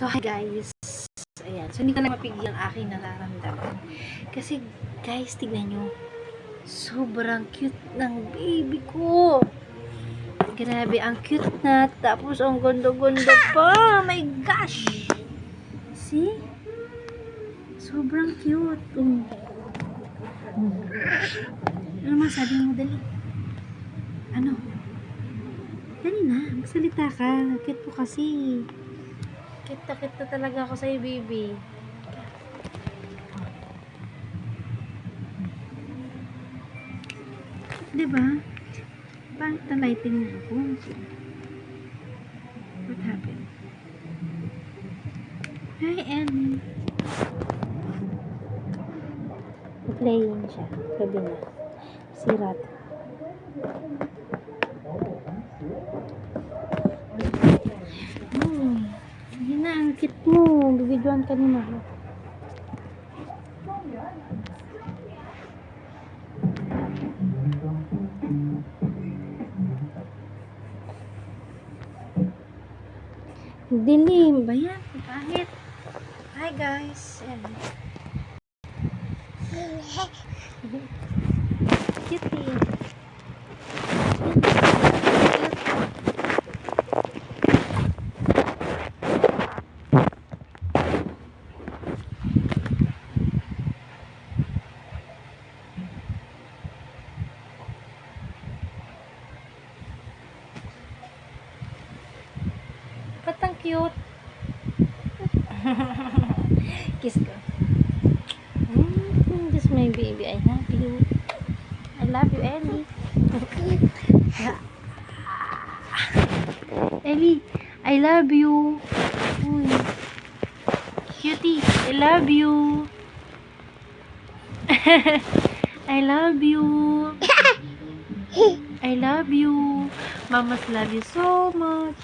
So, hi guys. Ayan. So, hindi ko na mapigil ang aking nararamdaman. Kasi, guys, tignan nyo. Sobrang cute ng baby ko. Grabe, ang cute na. Tapos, ang gondo-gondo pa. Oh my gosh! See? Sobrang cute. Ano masabi mo? Dali. Ano? Dali na. Magsalita ka. Cute po kasi. Cute na talaga ako sa'yo, baby. Diba? Bakit na lighting mo ako? What happened? Hi, Ellie. Playing siya. Gabi na. Sirat. Yun na, ang cute mo. Bibidyoan ka ni Mama. Dilim ba yan? Kahit. Hi guys. Cutie. Ba't ang cute? Kiss ko. This my baby. I love you. I love you, Ellie. Ellie, I love you. Uy. Cutie, I love you. I love you. I love you. Mamas love you so much.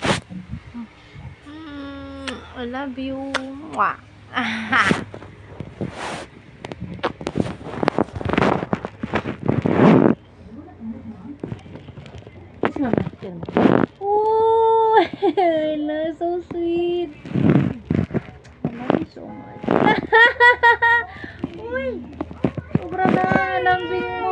I love you. Mwah. Kiss mama. Oh, hello, so sweet. I love you so much. Uy, sobra na lambing mo.